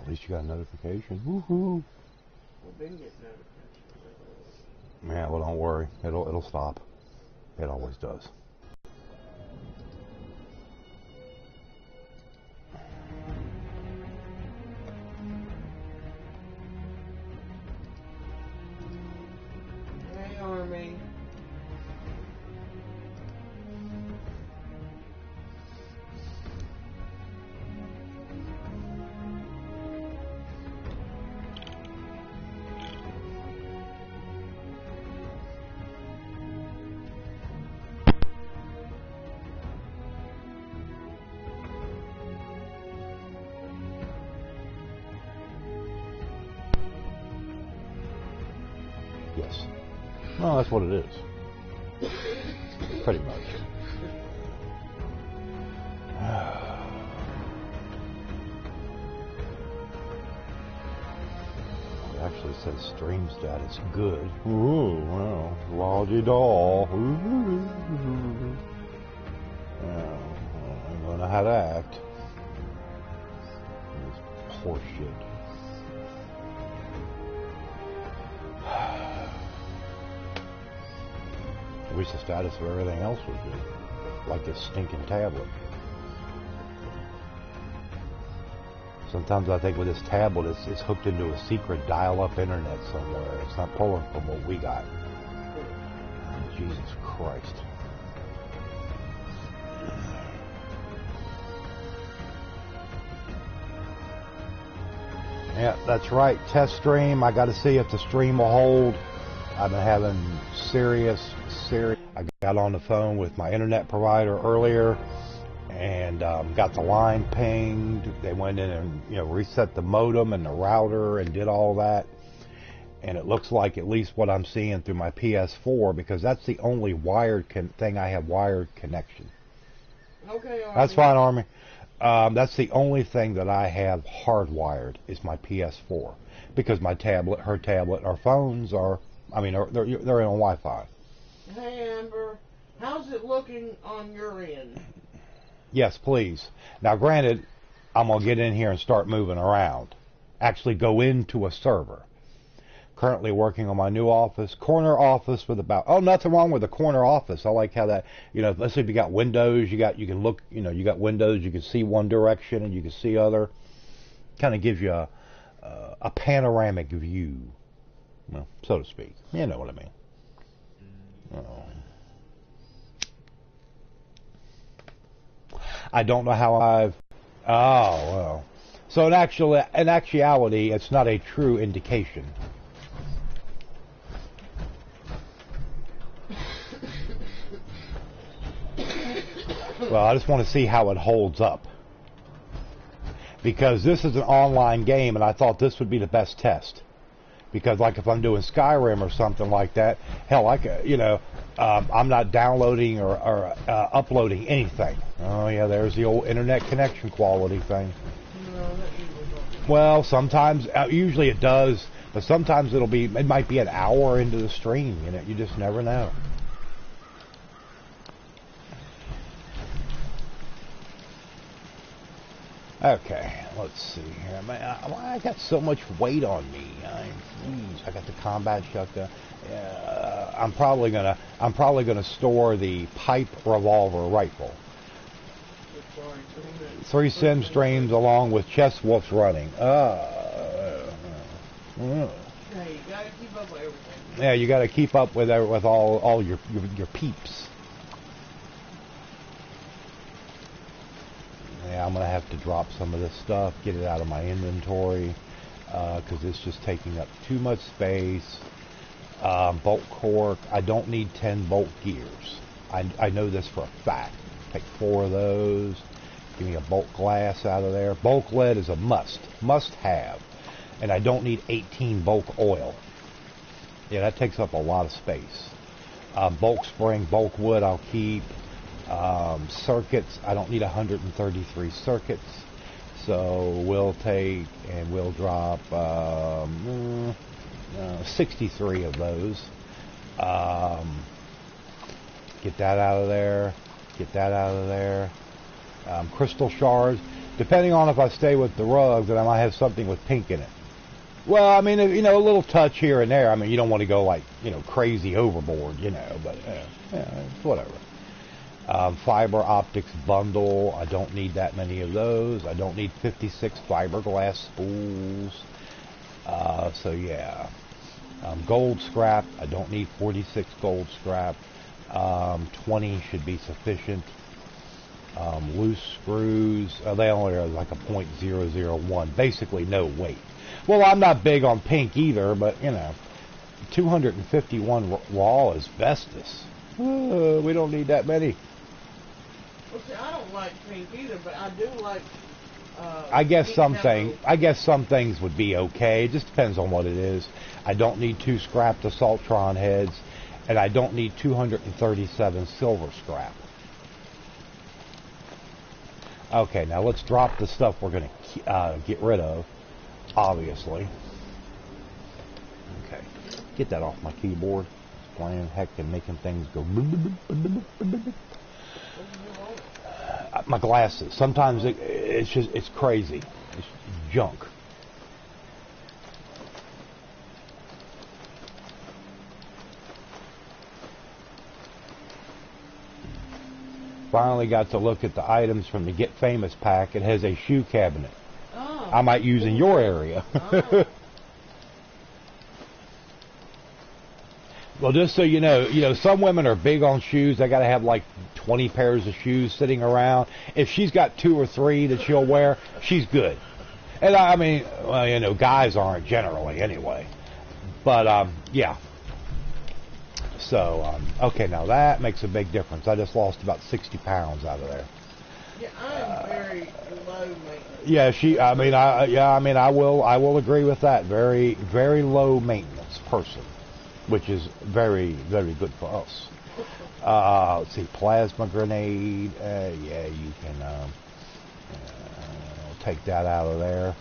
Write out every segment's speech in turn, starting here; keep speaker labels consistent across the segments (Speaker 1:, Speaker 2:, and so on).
Speaker 1: At least you got a notification. Woohoo!
Speaker 2: Well, Ben gets notifications.
Speaker 1: Yeah, well, don't worry. It'll stop. It always does.
Speaker 2: Hey, Army.
Speaker 1: Yes. Well, that's what it is. Pretty much. It actually says stream status good. Ooh, well, lodgy doll. I don't know how to act. This poor shit. I wish the status of everything else was good. Like this stinking tablet. Sometimes I think with this tablet, it's hooked into a secret dial-up internet somewhere. It's not pulling from what we got. Oh, Jesus Christ. Yeah, that's right. Test stream. I got to see if the stream will hold. I've been having serious. I got on the phone with my internet provider earlier and got the line pinged. They went in and reset the modem and the router and did all that. And it looks like at least what I'm seeing through my PS4, because that's the only wired thing I have wired connection.
Speaker 2: Okay, Army.
Speaker 1: That's fine, Army. That's the only thing that I have hardwired is my PS4, because my tablet, her tablet, our phones are, they're in Wi-Fi.
Speaker 2: Hey, Amber. How's it looking on your end?
Speaker 1: Yes, please. Now, granted, I'm going to get in here and start moving around. Actually go into a server. Currently working on my new office. Corner office with nothing wrong with the corner office. I like how that, let's say if you got windows, you can look, you got windows, you can see one direction and you can see other. Kind of gives you a panoramic view, well, so to speak. You know what I mean. I don't know how well. So in actuality, it's not a true indication. Well, I just want to see how it holds up. Because this is an online game, and I thought this would be the best test. Because, like, if I'm doing Skyrim or something like that, hell, I'm not downloading or uploading anything. Oh, yeah, there's the old internet connection quality thing.
Speaker 2: No, that usually don't.
Speaker 1: Well, sometimes, usually it does, but sometimes it might be an hour into the stream, you just never know. Okay, let's see here. I got so much weight on me. I got the combat shotgun. I'm probably gonna store the pipe revolver rifle. 3 sim streams along with Chess Wolf's running.
Speaker 2: Yeah, you gotta keep up with everything.
Speaker 1: Yeah, you gotta keep up with all your peeps. Yeah, I'm going to have to drop some of this stuff, get it out of my inventory, because it's just taking up too much space. Bolt cork, I don't need 10 bolt gears. I know this for a fact. Take 4 of those. Give me a bolt glass out of there. Bulk lead is a must have. And I don't need 18 bulk oil. Yeah, that takes up a lot of space. Bulk spring, bulk wood I'll keep. Circuits, I don't need 133 circuits, so we'll take and we'll drop 63 of those. Get that out of there. Crystal shards. Depending on if I stay with the rug, then I might have something with pink in it. Well, I mean, you know, a little touch here and there. I mean, you don't want to go like, you know, crazy overboard, you know, but it's whatever. Fiber optics bundle. I don't need that many of those. I don't need 56 fiberglass spools. So yeah. Gold scrap. I don't need 46 gold scrap. 20 should be sufficient. Loose screws. They only are like a .001. Basically no weight. Well, I'm not big on pink either, but, you know, 251 raw asbestos. We don't need that many.
Speaker 2: Well, see, I don't like pink either, but I do like.
Speaker 1: I guess some things would be okay. It just depends on what it is. I don't need 2 scrapped Assaultron heads, and I don't need 237 silver scrap. Okay, now let's drop the stuff we're going to get rid of. Obviously. Okay. Get that off my keyboard. It's playing heck and making things go. My glasses. Sometimes it's crazy. It's junk. Finally got to look at the items from the Get Famous pack. It has a shoe cabinet.
Speaker 2: Oh.
Speaker 1: I might use in your area.
Speaker 2: Oh.
Speaker 1: Well, just so you know, some women are big on shoes. They got to have like 20 pairs of shoes sitting around. If she's got 2 or 3 that she'll wear, she's good. And I mean, well, you know, guys aren't generally anyway. But yeah. So okay, now that makes a big difference. I just lost about 60 pounds out of there.
Speaker 2: Yeah, I'm very low maintenance.
Speaker 1: Yeah, I will agree with that. Very, very low maintenance person, which is very, very good for us. Let's see, plasma grenade. Yeah, you can take that out of there.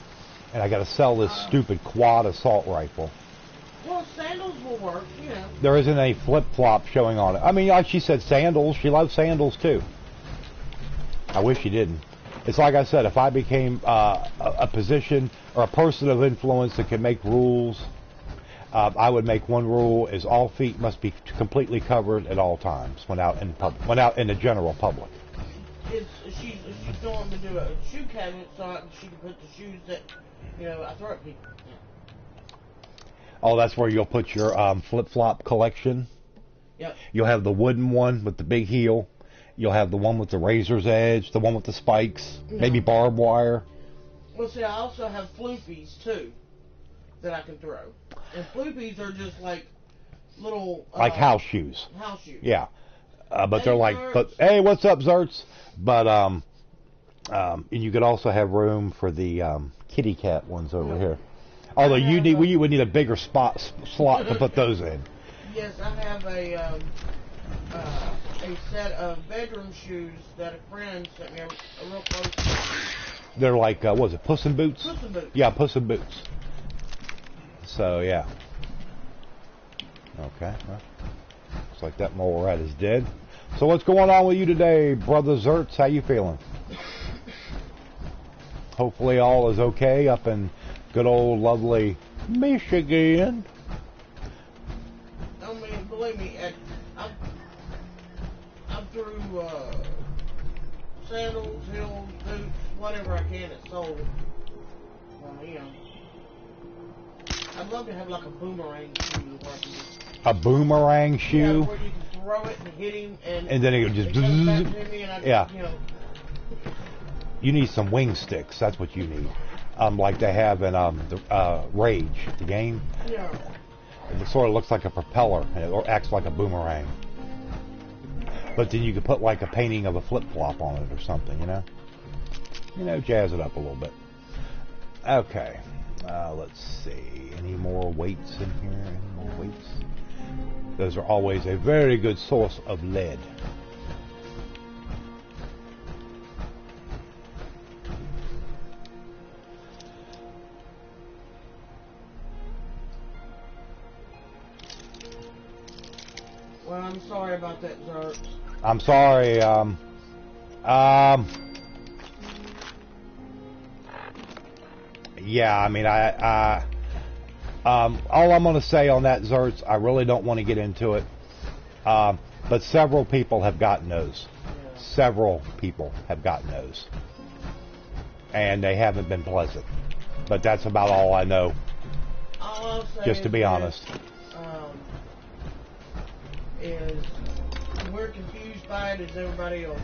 Speaker 1: And I got to sell this stupid quad assault rifle.
Speaker 2: Well, sandals will work, you know.
Speaker 1: There isn't any flip-flop showing on it. I mean, like she said, sandals. She loves sandals too. I wish she didn't. It's like I said, if I became a position or a person of influence that can make rules, I would make one rule: is all feet must be completely covered at all times when out in the general public.
Speaker 2: She's going to do a shoe cabinet so she can put the shoes that, you know, I throw at people. Yeah.
Speaker 1: Oh, that's where you'll put your flip-flop collection.
Speaker 2: Yep.
Speaker 1: You'll have the wooden one with the big heel. You'll have the one with the razor's edge, the one with the spikes, maybe barbed wire.
Speaker 2: Well, see, I also have floopies, too, that I can throw. And floopies are just like little...
Speaker 1: like house shoes.
Speaker 2: House shoes.
Speaker 1: Yeah. But
Speaker 2: Hey,
Speaker 1: they're like,
Speaker 2: Zerts.
Speaker 1: hey, what's up, Zerts? But, and you could also have room for the kitty cat ones over here. Although you would need a bigger slot to put those in.
Speaker 2: Yes, I have a set of bedroom shoes that a friend sent me a real close.
Speaker 1: They're like, what was it, Puss in Boots?
Speaker 2: Puss in Boots.
Speaker 1: Yeah, Puss in Boots. So, yeah. Okay. Well, looks like that mole rat is dead. So what's going on with you today, Brother Zerts? How you feeling? Hopefully all is okay up in good old lovely Michigan.
Speaker 2: I mean, believe me, I'm through sandals, heels, boots, whatever I can at sold. You know, I'd love to have like a boomerang shoe.
Speaker 1: A boomerang shoe?
Speaker 2: Yeah, where you can throw it and hit him, and
Speaker 1: then it would just...
Speaker 2: comes back to me and I
Speaker 1: yeah.
Speaker 2: You know.
Speaker 1: You need some wing sticks. That's what you need. Like they have in the Rage, the game.
Speaker 2: Yeah.
Speaker 1: It sort of looks like a propeller, and it acts like a boomerang. But then you could put like a painting of a flip-flop on it or something, you know? You know, jazz it up a little bit. Okay. Let's see. Any more weights in here? Any more weights? Those are always a very good source of lead.
Speaker 2: Well, I'm sorry about that, Zerts.
Speaker 1: I'm sorry. yeah, I mean, all I'm going to say on that, Zerts, I really don't want to get into it. But several people have gotten those.
Speaker 2: Yeah.
Speaker 1: Several people have gotten those. And they haven't been pleasant. But that's about all I know.
Speaker 2: All I'll say
Speaker 1: Just to be
Speaker 2: is,
Speaker 1: honest.
Speaker 2: Is we're confused by it as everybody else.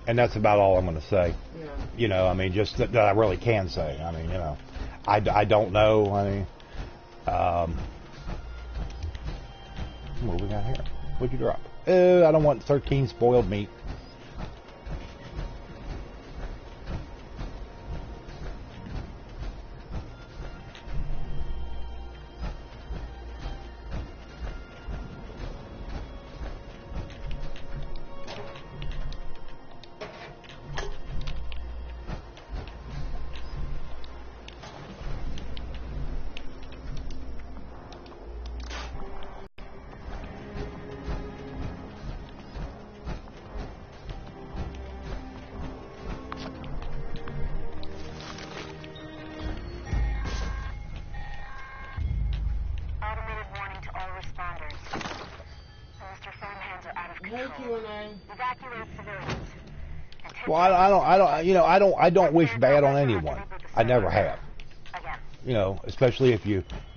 Speaker 1: And that's about all I'm going to say.
Speaker 2: Yeah.
Speaker 1: You know, I mean, just that I really can say. I mean, you know, I don't know. I mean, what do we got here? What'd you drop? I don't want 13 spoiled meat. Well, I don't wish bad on anyone. I never have. You know, especially if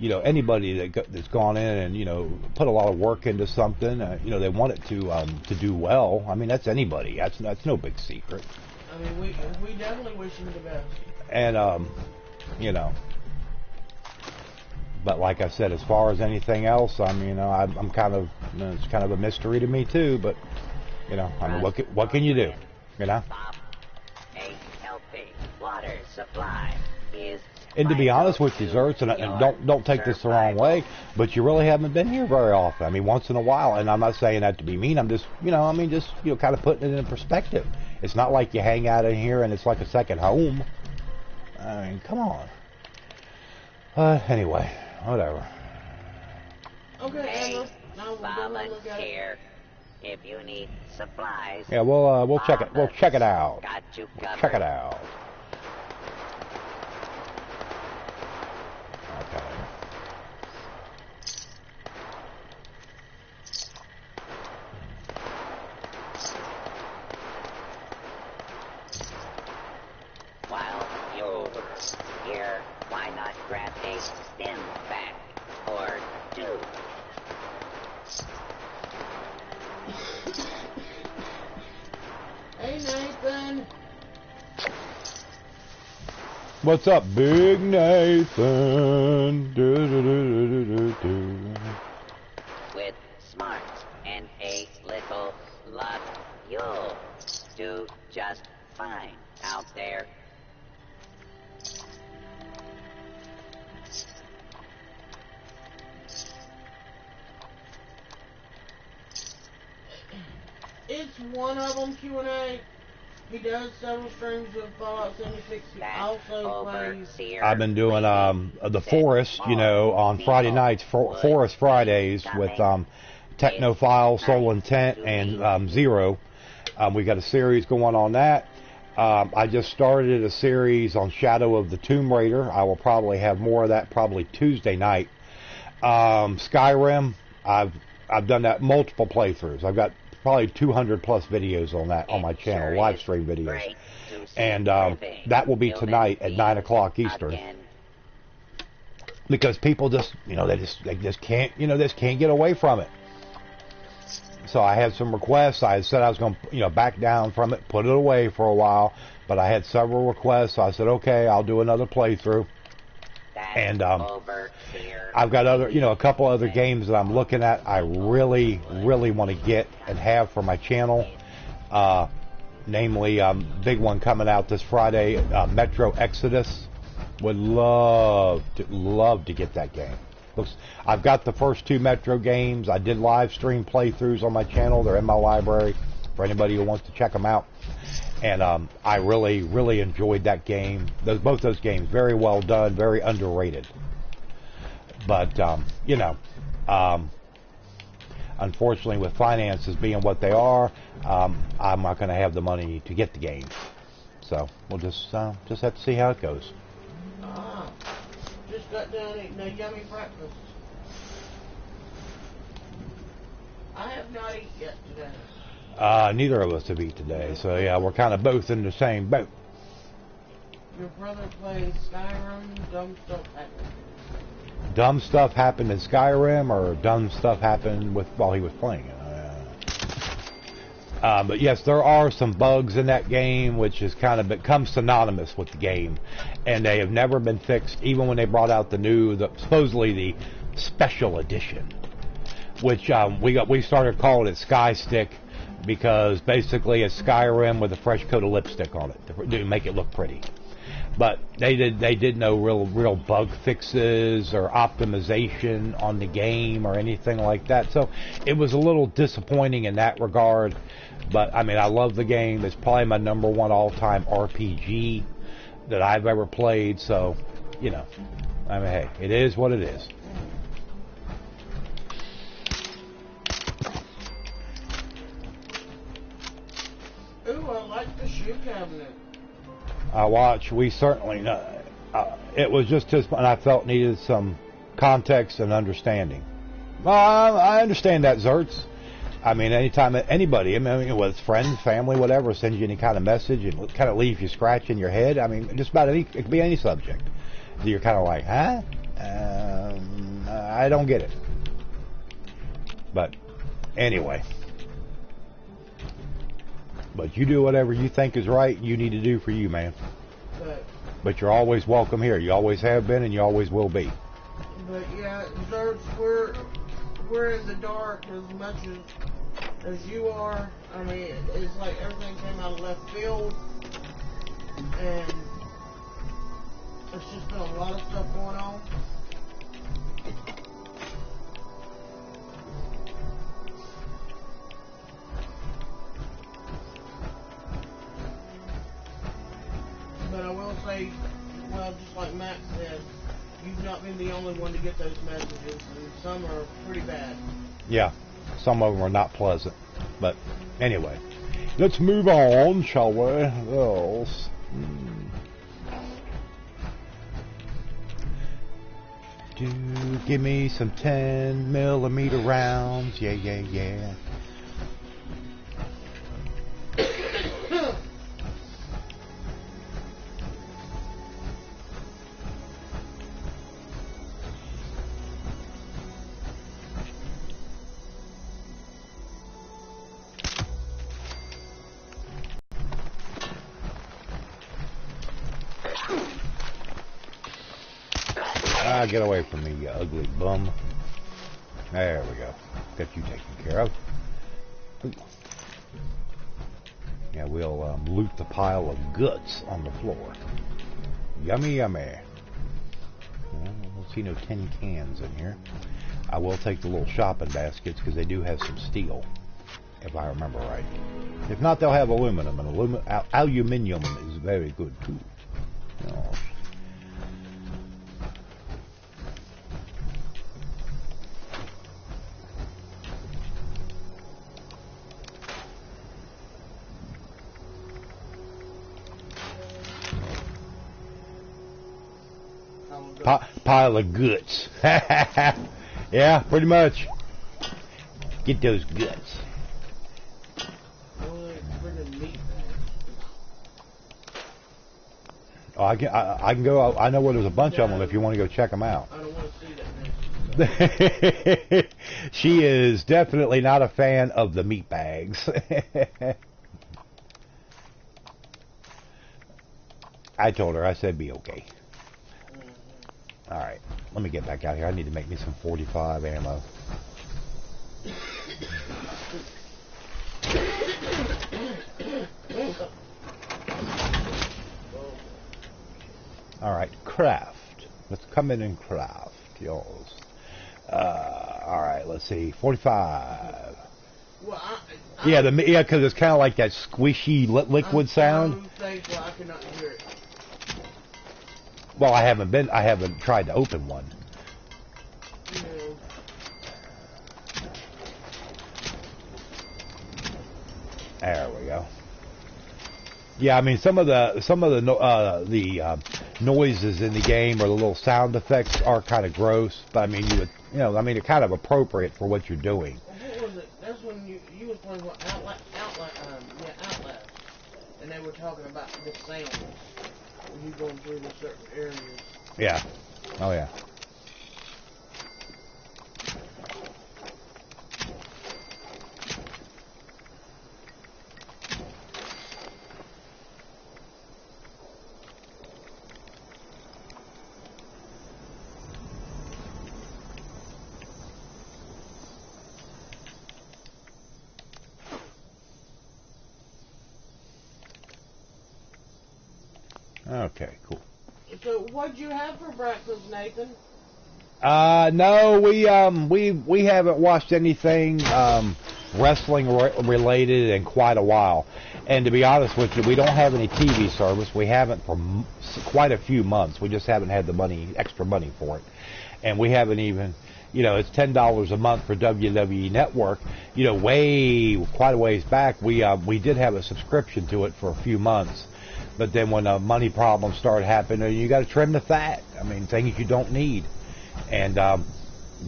Speaker 1: anybody that's gone in and put a lot of work into something. They want it to do well. I mean, that's anybody. That's no big secret.
Speaker 2: I mean, we definitely wish him the best.
Speaker 1: And but like I said, as far as anything else, I mean, I'm kind of it's kind of a mystery to me too. But I mean, what can you do? You know.
Speaker 3: A healthy water supply is.
Speaker 1: And to be honest with you, Zerts, and don't take this the wrong way, but you really haven't been here very often. I mean, once in a while, and I'm not saying that to be mean. I'm just, kind of putting it in perspective. It's not like you hang out in here and it's like a second home. I mean, come on. Anyway, whatever.
Speaker 2: Okay,
Speaker 3: volunteer. If you need supplies.
Speaker 1: Yeah, we'll check it. We'll check it out.
Speaker 3: Got you covered.
Speaker 1: Check it out. Okay.
Speaker 3: While you're here, why not grab a stim pack or two?
Speaker 2: Hey, Nathan.
Speaker 1: What's up, Big Nathan?
Speaker 3: With smarts and a little luck, you'll do just fine out there.
Speaker 2: It's one of them, Q&A. He does several streams of Fallout 76. He also plays.
Speaker 1: I've been doing the Forest, on Friday nights, Forest Fridays with Technophile, Soul Intent, and Zero. We got a series going on that. I just started a series on Shadow of the Tomb Raider. I will probably have more of that probably Tuesday night. Skyrim, I've done that multiple playthroughs. I've got probably 200 plus videos on that on my channel, live stream videos, and that will be tonight at 9 o'clock Eastern, because people just they just can't get away from it. So I had some requests. I said I was going to back down from it, put it away for a while, but I had several requests. So I said, okay, I'll do another playthrough. And I've got a couple other games that I'm looking at. I really want to get and have for my channel. Namely, big one coming out this Friday, Metro Exodus. Would love to get that game. I've got the first two Metro games. I did live stream playthroughs on my channel. They're in my library for anybody who wants to check them out. And I really enjoyed that game. Both those games, very well done, very underrated. But unfortunately, with finances being what they are, I'm not going to have the money to get the game. So we'll just have to see how it goes.
Speaker 2: Just got done eating a yummy breakfast. I have not eaten yet today.
Speaker 1: Neither of us have eaten today, so yeah, we're kind of both in the same boat.
Speaker 2: Your brother plays Skyrim. Dumb stuff happened.
Speaker 1: Dumb stuff happened in Skyrim, or dumb stuff happened while he was playing it. But yes, there are some bugs in that game, which has kind of become synonymous with the game, and they have never been fixed, even when they brought out supposedly the special edition, which we started calling it Sky Stick, because basically it's Skyrim with a fresh coat of lipstick on it to make it look pretty. But they did no real bug fixes or optimization on the game or anything like that. So it was a little disappointing in that regard. But I mean, I love the game. It's probably my #1 all-time RPG that I've ever played. So, you know, I mean, hey, it is what it is.
Speaker 2: Ooh, I like the shoe cabinet.
Speaker 1: We certainly know. It was just and I felt needed some context and understanding. I understand that, Zerts. I mean, anytime anybody, I mean, whether it's friends, family, whatever, sends you any kind of message and kind of leaves you scratching your head. I mean, just about it could be any subject. You're kind of like, huh? I don't get it. But anyway. But you do whatever you think is right, you need to do for you, man. But you're always welcome here. You always have been, and you always will be.
Speaker 2: But yeah, Zerts, we're in the dark as much as you are. I mean, it's like everything came out of left field, and it's just been a lot of stuff going on. But I will say, well, just like Max said, you've not been the only one to get those messages, and some are pretty bad.
Speaker 1: Yeah, some of them are not pleasant. But anyway, let's move on, shall we? Yes. Give me some 10mm rounds. Yeah, yeah, yeah. Get away from me, you ugly bum. There we go. Got you taken care of. Ooh. Yeah, we'll loot the pile of guts on the floor. Yummy, yummy. Well, I don't see no tin cans in here. I will take the little shopping baskets because they do have some steel, if I remember right. If not, they'll have aluminum, and aluminum is very good too. Oh. Pile of guts. Yeah, pretty much. Get those guts. Oh, I can go. I know where there's a bunch of them if you want to go check them out.
Speaker 2: I don't want to see that.
Speaker 1: She is definitely not a fan of the meat bags. I told her, I said, be okay. Alright, let me get back out here. I need to make me some 45 ammo. Alright, craft. Let's come in and craft. Yours. Alright, let's see. 45.
Speaker 2: Well,
Speaker 1: yeah, because it's kind of like that squishy liquid sound.
Speaker 2: I cannot hear it.
Speaker 1: Well, I haven't tried to open one.
Speaker 2: No.
Speaker 1: There we go. Yeah, I mean some of the noises in the game or the little sound effects are kind of gross, but I mean I mean they're kind of appropriate for what you're doing.
Speaker 2: What was it? That's when you was playing what Outlast, and they were talking about the sound when you going through the certain areas.
Speaker 1: Yeah. Oh yeah. Okay, cool.
Speaker 2: So, what'd you have for breakfast, Nathan?
Speaker 1: No, we haven't watched anything wrestling related in quite a while. And to be honest with you, we don't have any TV service. We haven't for quite a few months. We just haven't had the extra money for it. And we haven't even, it's $10 a month for WWE Network. Quite a ways back, we did have a subscription to it for a few months. But then when money problems started happening, you got to trim the fat. I mean, things you don't need. And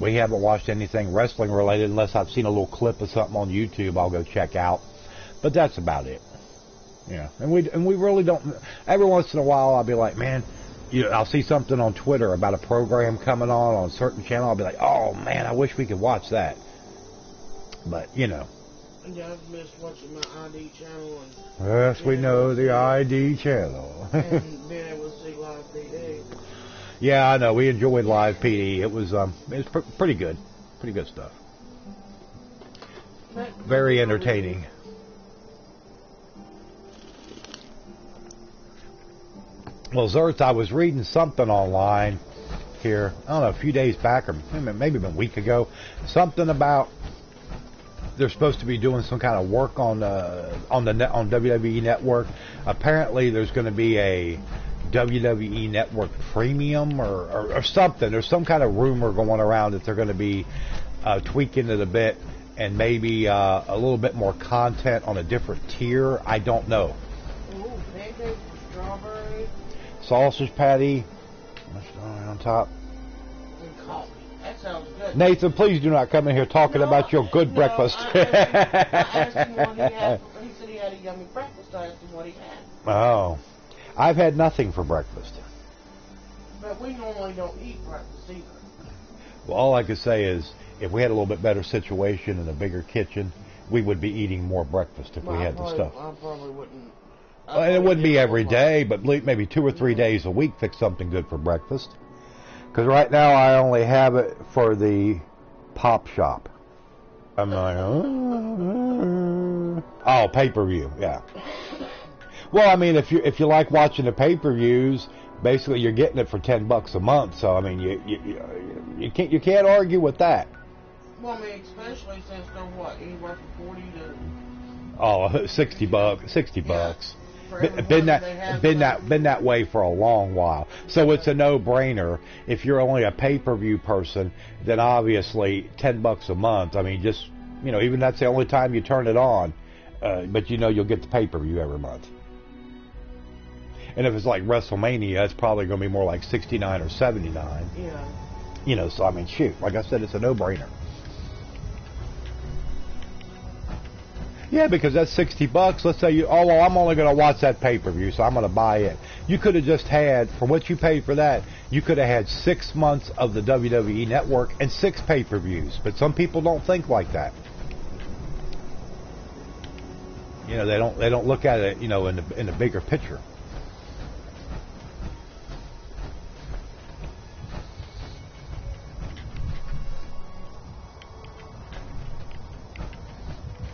Speaker 1: we haven't watched anything wrestling related unless I've seen a little clip of something on YouTube I'll go check out. But that's about it. Yeah. And we really don't. Every once in a while I'll be like, man, I'll see something on Twitter about a program coming on a certain channel. I'll be like, oh man, I wish we could watch that. But
Speaker 2: Yeah, I've missed watching my ID channel.
Speaker 1: Yes, we know the ID channel.
Speaker 2: And being able to see live PD.
Speaker 1: Yeah, I know. We enjoyed live PD. It was pretty good. Pretty good stuff. Very entertaining. Well, Zertz, I was reading something online here, I don't know, a few days back or maybe a week ago, something about they're supposed to be doing some kind of work on WWE Network. Apparently, there's going to be a WWE Network Premium or something. There's some kind of rumor going around that they're going to be tweaking it a bit and maybe a little bit more content on a different tier. I don't know.
Speaker 2: Ooh, pancakes, strawberry.
Speaker 1: Sausage patty on top.
Speaker 2: And coffee. That sounds good.
Speaker 1: Nathan, please do not come in here talking about your good breakfast.
Speaker 2: I asked him what he had. He said he had a yummy breakfast. I asked him what he had.
Speaker 1: Oh. I've had nothing for breakfast.
Speaker 2: But we normally don't eat breakfast either.
Speaker 1: Well, all I could say is if we had a little bit better situation and a bigger kitchen, we would be eating more breakfast if we had the stuff.
Speaker 2: I probably wouldn't.
Speaker 1: And it wouldn't be every day, but maybe 2 or 3 days a week, fix something good for breakfast. Because right now I only have it for the Pop Shop. I'm like, oh, pay-per-view, yeah. Well, I mean, if you like watching the pay-per-views, basically you're getting it for $10 a month. So I mean, you can't argue with that.
Speaker 2: Well, I mean, especially since they're anywhere from 40 to
Speaker 1: $60. $60.
Speaker 2: Yeah.
Speaker 1: Been that way for a long while. So it's a no-brainer. If you're only a pay-per-view person, then obviously $10 a month. I mean, just even that's the only time you turn it on. But you'll get the pay-per-view every month. And if it's like WrestleMania, it's probably going to be more like $69 or $79.
Speaker 2: Yeah.
Speaker 1: So I mean, shoot. Like I said, it's a no-brainer. Yeah, because that's $60. Let's say I'm only going to watch that pay-per-view, so I'm going to buy it. You could have just had, for what you paid for that, you could have had 6 months of the WWE Network and 6 pay-per-views. But some people don't think like that. They don't look at it, in the bigger picture.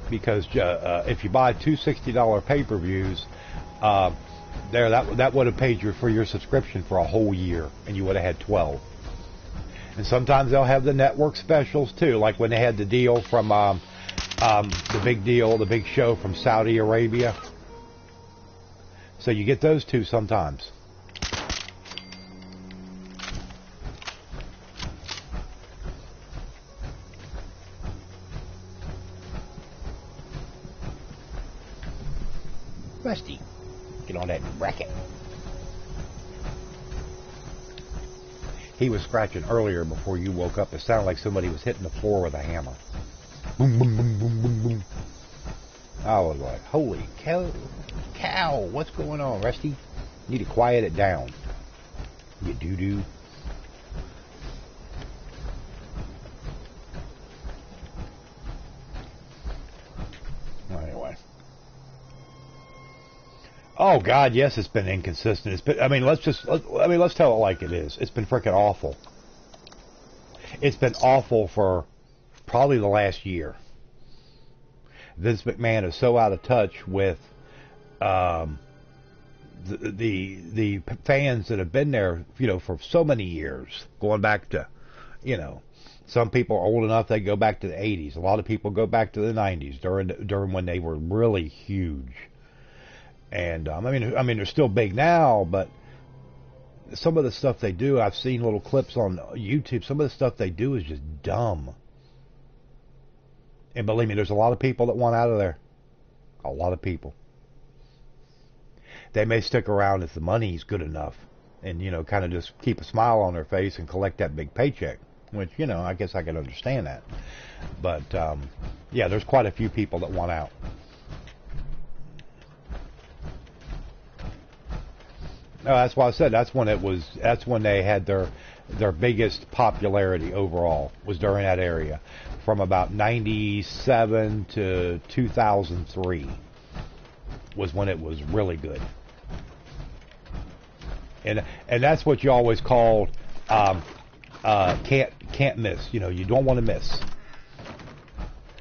Speaker 1: Because if you buy 2 $60 pay-per-views, that would have paid you for your subscription for a whole year, and you would have had 12. And sometimes they'll have the network specials too, like when they had the deal from the big show from Saudi Arabia. So you get those too sometimes. Rusty. Get on that racket. He was scratching earlier before you woke up. It sounded like somebody was hitting the floor with a hammer. Boom, boom, boom, boom, boom, boom. I was like, holy cow, what's going on, Rusty? Need to quiet it down. You doo-doo. Anyway. Oh God, yes, it's been inconsistent. It's been, let's tell it like it is. It's been freaking awful. It's been awful for probably the last year. Vince McMahon is so out of touch with the fans that have been there, for so many years, going back to, some people are old enough they go back to the 80s. A lot of people go back to the 90s during when they were really huge. And they're still big now, but some of the stuff they do, I've seen little clips on YouTube. Some of the stuff they do is just dumb. And believe me, there's a lot of people that want out of there. A lot of people. They may stick around if the money's good enough, and kind of just keep a smile on their face and collect that big paycheck. Which I guess I can understand that. But yeah, there's quite a few people that want out. No, that's why I said that's when they had their biggest popularity overall, was during that area, from about 97 to 2003 was when it was really good. And that's what you always called can't miss. You don't want to miss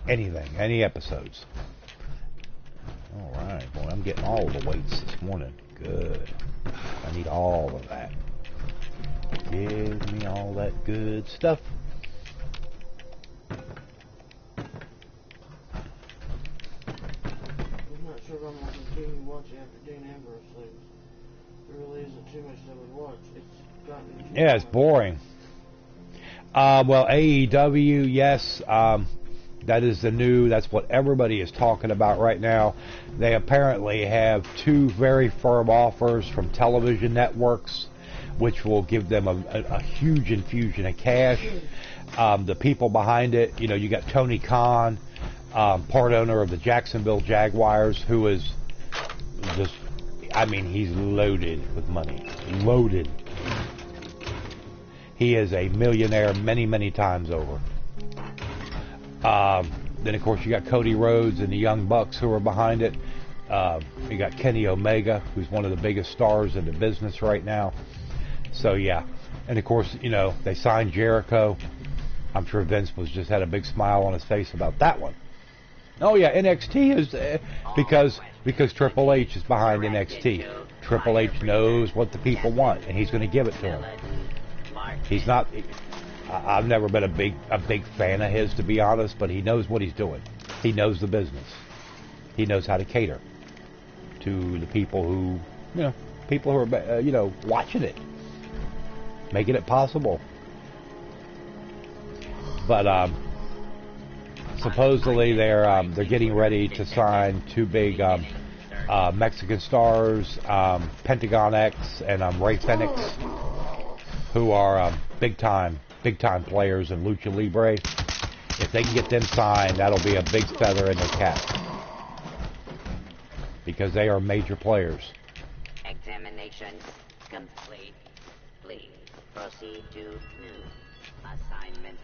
Speaker 1: anything, any episodes. All right, boy, I'm getting all the weights this morning. Good. I need all of that. Give me all that good stuff.
Speaker 2: I'm not sure if I'm going to continue watching after Dean Ambrose leaves. There really isn't too much I would watch. It's gotten
Speaker 1: Yeah, it's boring. Well, AEW, yes, that's what everybody is talking about right now. They apparently have 2 very firm offers from television networks, which will give them a huge infusion of cash. The people behind it, you got Tony Khan, part owner of the Jacksonville Jaguars, who is just, he's loaded with money. Loaded. He is a millionaire many, many times over. Then, of course, you got Cody Rhodes and the Young Bucks who are behind it. You got Kenny Omega, who's one of the biggest stars in the business right now. So, yeah. And, of course, they signed Jericho. I'm sure Vince just had a big smile on his face about that one. Oh, yeah, NXT is because Triple H is behind NXT. Triple H knows what the people want, and he's going to give it to them. He's not... I've never been a big fan of his, to be honest, but he knows what he's doing. He knows the business. He knows how to cater to the people who are, watching it, making it possible. But supposedly they're getting ready to sign 2 big Mexican stars, Pentagon X and Rey Fenix, who are big time players in Lucha Libre. If they can get them signed, that'll be a big feather in their cap, because they are major players.
Speaker 3: Examination complete. Please proceed to new assignment.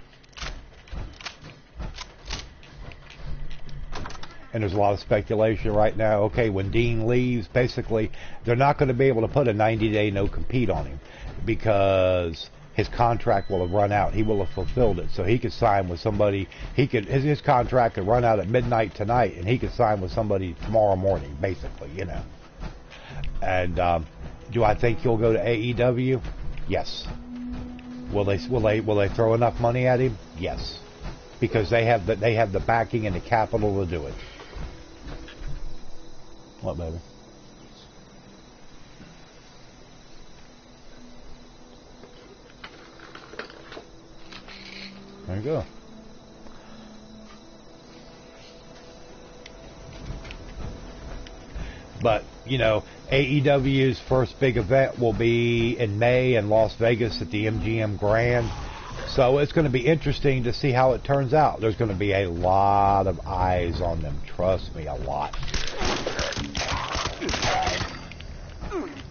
Speaker 1: And there's a lot of speculation right now. Okay, when Dean leaves, basically they're not going to be able to put a 90-day no-compete on him, because his contract will have run out. He will have fulfilled it, so he could sign with somebody. His contract could run out at midnight tonight, and he could sign with somebody tomorrow morning, basically, And do I think he'll go to AEW? Yes. Will they throw enough money at him? Yes, because they have the backing and the capital to do it. What, baby? There you go. But, you know, AEW's first big event will be in May in Las Vegas at the MGM Grand. So it's going to be interesting to see how it turns out. There's going to be a lot of eyes on them. Trust me, a lot.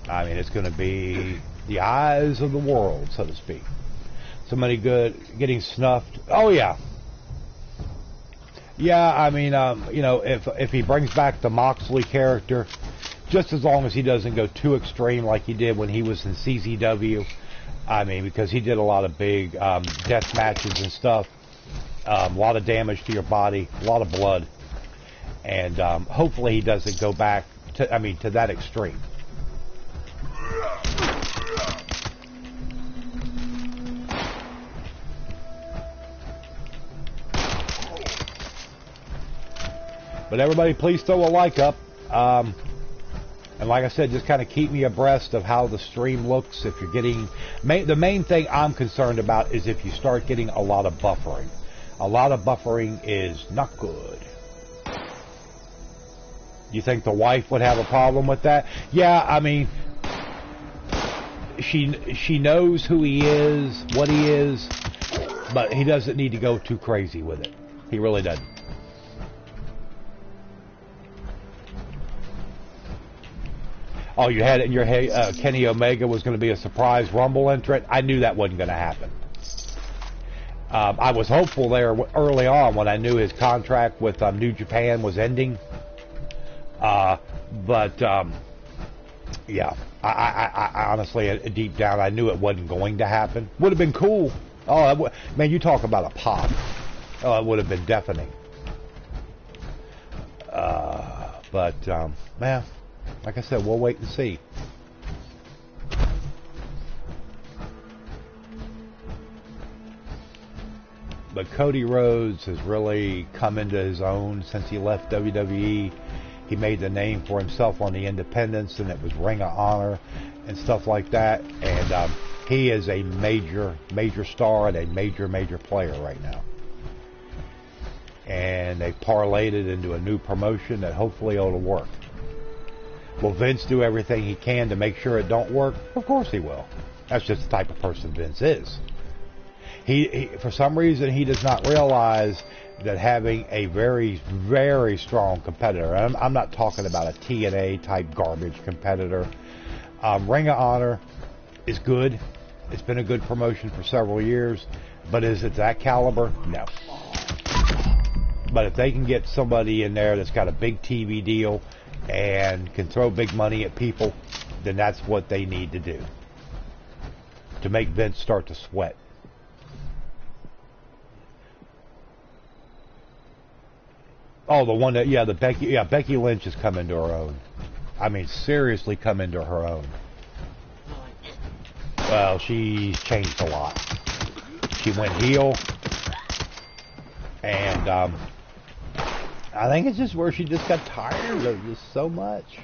Speaker 1: I mean, it's going to be the eyes of the world, so to speak. Somebody good getting snuffed. Oh, yeah. Yeah, I mean, you know, if he brings back the Moxley character, just as long as he doesn't go too extreme like he did when he was in CZW. I mean, because he did a lot of big death matches and stuff. A lot of damage to your body, a lot of blood. And hopefully he doesn't go back to that extreme. But everybody, please throw a like up. And like I said, just kind of keep me abreast of how the stream looks. If you're getting... the main thing I'm concerned about is if you start getting a lot of buffering. A lot of buffering is not good. You think the wife would have a problem with that? Yeah, I mean... She knows who he is, what he is, but he doesn't need to go too crazy with it. He really doesn't. Oh, you had it in your head, Kenny Omega was going to be a surprise Rumble entrant. I knew that wasn't going to happen. I was hopeful there early on when I knew his contract with New Japan was ending. But yeah, I honestly, deep down, I knew it wasn't going to happen. Would have been cool. Oh, man, you talk about a pop. Oh, it would have been deafening. Man, like I said, we'll wait and see. But Cody Rhodes has really come into his own since he left WWE. He made the name for himself on the independents, and it was Ring of Honor and stuff like that. And he is a major star and a major player right now. And they parlayed it into a new promotion that hopefully it'll work. Will Vince do everything he can to make sure it don't work? Of course he will. That's just the type of person Vince is. He for some reason, he does not realize that having a very strong competitor, and I'm not talking about a TNA type garbage competitor. Ring of Honor is good. It's been a good promotion for several years, but is it that caliber? No. But if they can get somebody in there that's got a big TV deal and can throw big money at people, then that's what they need to do to make Vince start to sweat. Oh, the one that, yeah, Becky Lynch has come into her own. I mean, seriously come into her own. Well, she's changed a lot. She went heel, and I think it's just where she just got tired of this so much.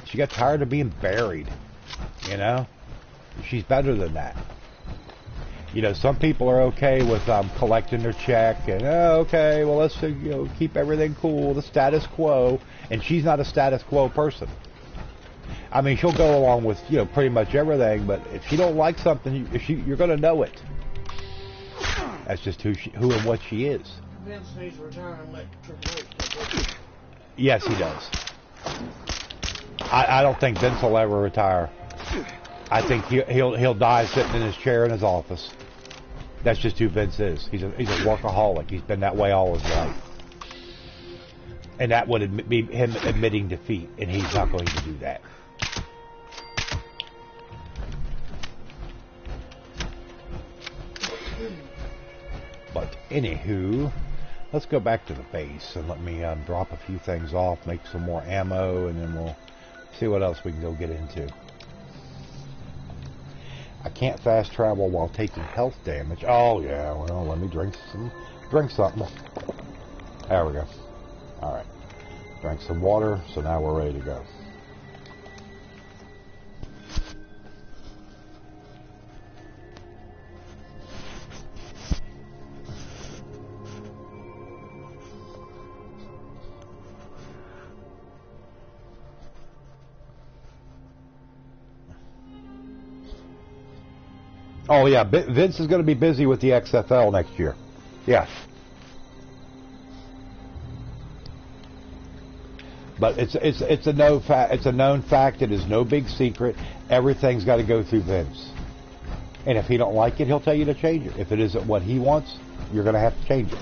Speaker 1: She got tired of being buried, you know? She's better than that. You know, some people are okay with collecting their check and, okay, well, let's keep everything cool, the status quo. And she's not a status quo person. I mean, she'll go along with, pretty much everything, but if she don't like something, you're going to know it. That's just who and what she is.
Speaker 2: Vince needs to retire and let Triple H take it.
Speaker 1: Yes, he does. I don't think Vince will ever retire. I think he'll die sitting in his chair in his office. That's just who Vince is. He's a workaholic. He's been that way all his life. And that would be him admitting defeat, and he's not going to do that. But anywho, let's go back to the base and let me drop a few things off, make some more ammo, and then we'll see what else we can go get into. I can't fast travel while taking health damage. Oh yeah, well, let me drink something. There we go. All right, drank some water, so now we're ready to go. Oh yeah, Vince is going to be busy with the XFL next year. Yes. But it's a known fact. It's a known fact. It is no big secret. Everything's got to go through Vince. And if he don't like it, he'll tell you to change it. If it isn't what he wants, you're going to have to change it.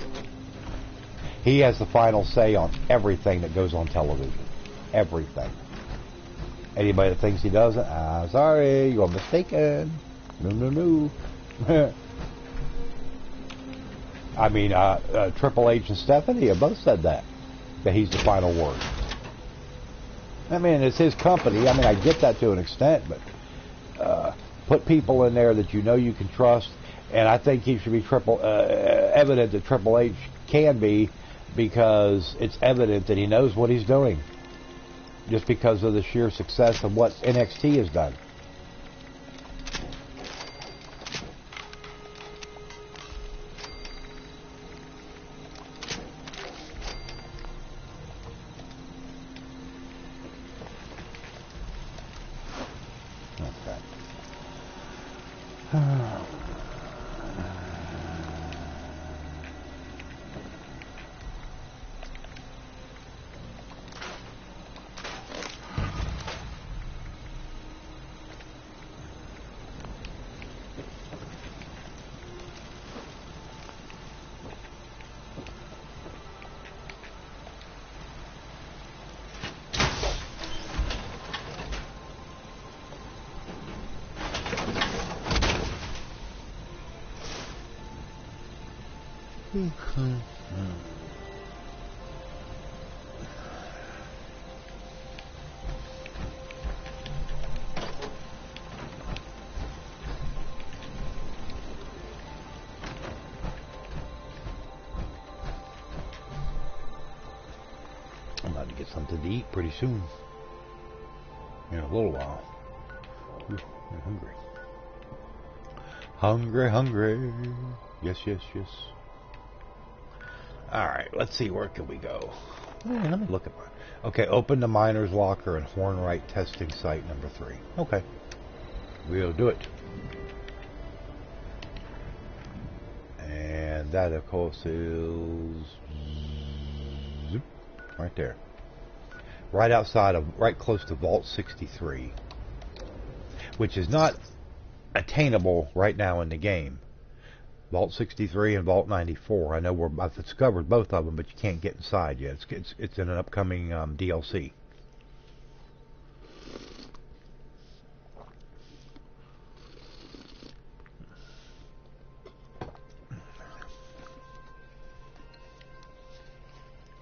Speaker 1: He has the final say on everything that goes on television. Everything. Anybody that thinks he doesn't, I'm sorry, you're mistaken. No. I mean, Triple H and Stephanie have both said that he's the final word. I mean, it's his company. I mean, I get that to an extent, but put people in there that you know you can trust, and I think he should be evident that Triple H can be, because it's evident that he knows what he's doing, just because of the sheer success of what NXT has done. I'm about to get something to eat pretty soon. In a little while. Ooh, I'm hungry. Hungry. Yes. Alright, let's see, where can we go? Let me look at mine. Okay, open the miner's locker and Hornwright testing site number 3. Okay. We'll do it. And that, of course, is right there. Right outside of, right close to Vault 63. Which is not attainable right now in the game. Vault 63 and Vault 94. I know I've discovered both of them, but you can't get inside yet. It's in an upcoming DLC.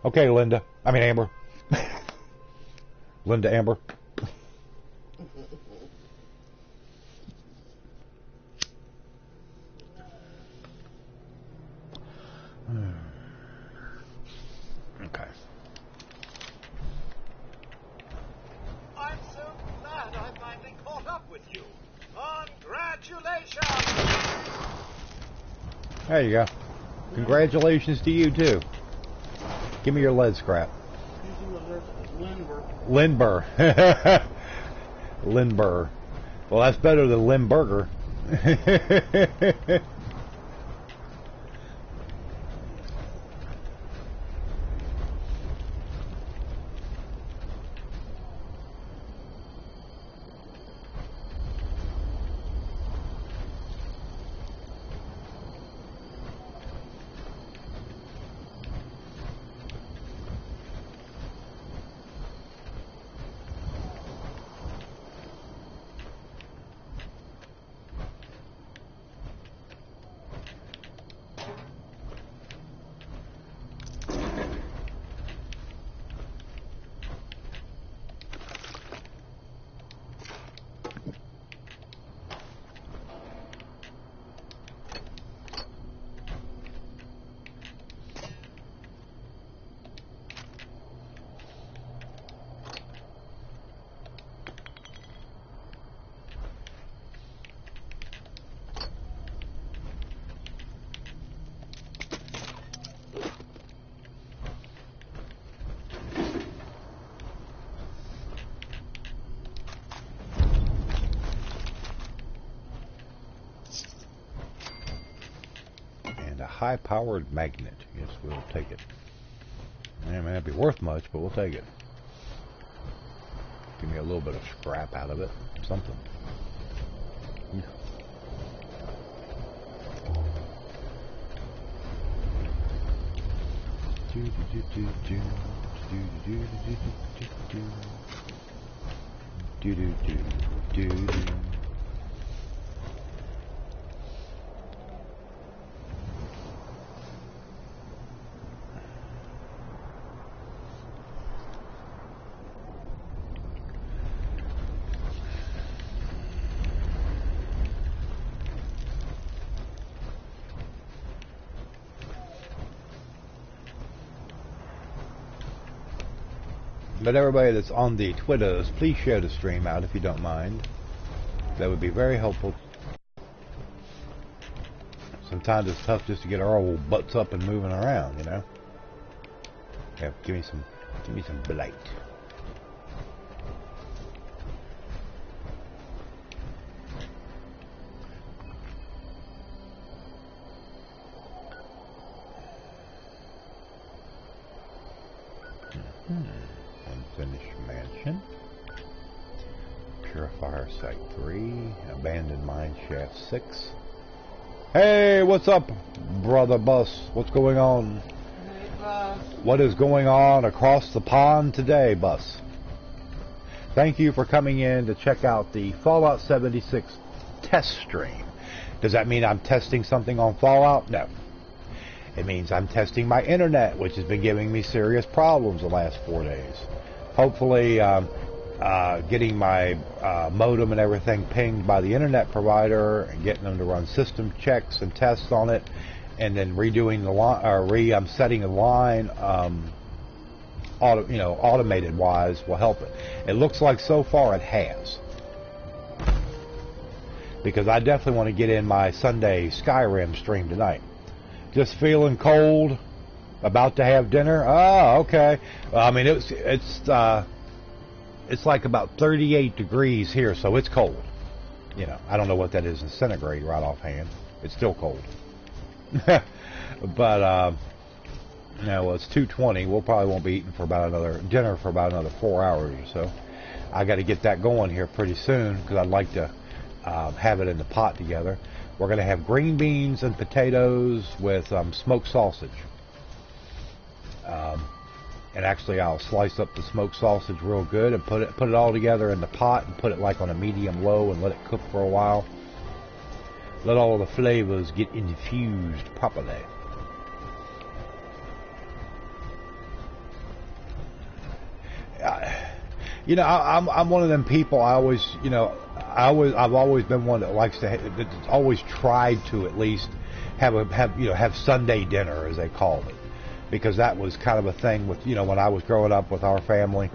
Speaker 1: Okay, Linda. I mean Amber. Linda Amber. Okay.
Speaker 4: I'm so glad I finally caught up with you. Congratulations!
Speaker 1: There you go. Congratulations to you too. Give me your lead scrap. Lindber. Lindber. Well, that's better than Limburger. high-powered magnet. Yes, we'll take it. It may not be worth much, but we'll take it. Give me a little bit of scrap out of it. Something. But everybody that's on the Twitters, please share the stream out if you don't mind. That would be very helpful. Sometimes it's tough just to get our old butts up and moving around, you know. Yeah, give me some blight. Unfinished mansion. Purifier Site 3. Abandoned Mine Shaft 6. Hey, what's up, Brother Bus? What's going on?
Speaker 2: Hey, Bus.
Speaker 1: What is going on across the pond today, Bus? Thank you for coming in to check out the Fallout 76 test stream. Does that mean I'm testing something on Fallout? No. It means I'm testing my internet, which has been giving me serious problems the last 4 days. Hopefully, getting my modem and everything pinged by the internet provider and getting them to run system checks and tests on it, and then redoing the line, or setting the line, automated wise will help it. It looks like so far it has, because I definitely want to get in my Sunday Skyrim stream tonight. Just feeling cold, about to have dinner. Oh, okay. I mean, it's like about 38 degrees here, so it's cold. You know, I don't know what that is in centigrade right offhand. It's still cold. But it's 2:20. We'll probably won't be eating for about dinner for about another 4 hours or so. I got to get that going here pretty soon because I'd like to have it in the pot together. We're going to have green beans and potatoes with smoked sausage. And actually, I'll slice up the smoked sausage real good and put it all together in the pot and put it like on a medium low and let it cook for a while. Let all of the flavors get infused properly. You know, I'm one of them people. I've always been one that likes to that's always tried to at least have Sunday dinner, as they call it. Because that was kind of a thing with, when I was growing up with our family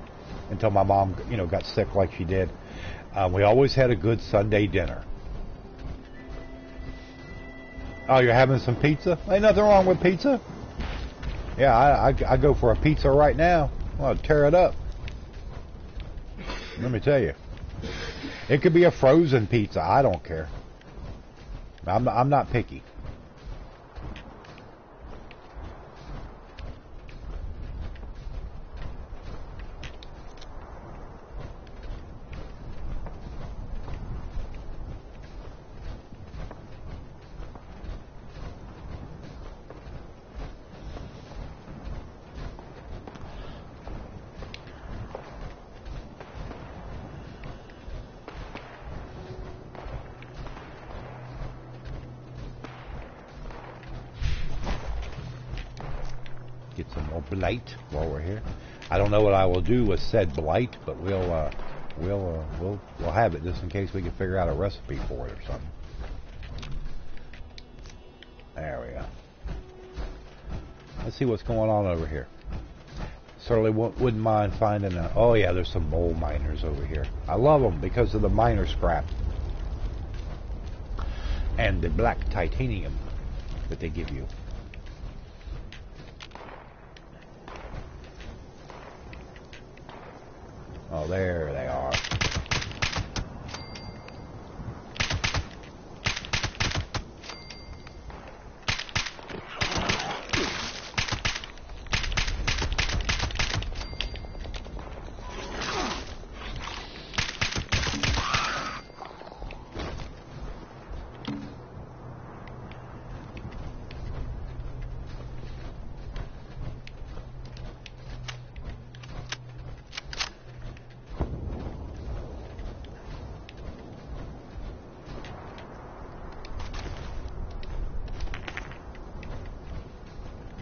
Speaker 1: until my mom, got sick like she did. We always had a good Sunday dinner. Oh, you're having some pizza? Ain't nothing wrong with pizza. Yeah, I go for a pizza right now. I'll tear it up. Let me tell you. It could be a frozen pizza. I don't care. I'm not picky. Get some more blight while we're here. I don't know what I will do with said blight, but we'll have it just in case we can figure out a recipe for it or something. There we go. Let's see what's going on over here. Certainly wouldn't mind finding a... Oh yeah, there's some mole miners over here. I love them because of the miner scrap and the black titanium that they give you. Oh, there they are.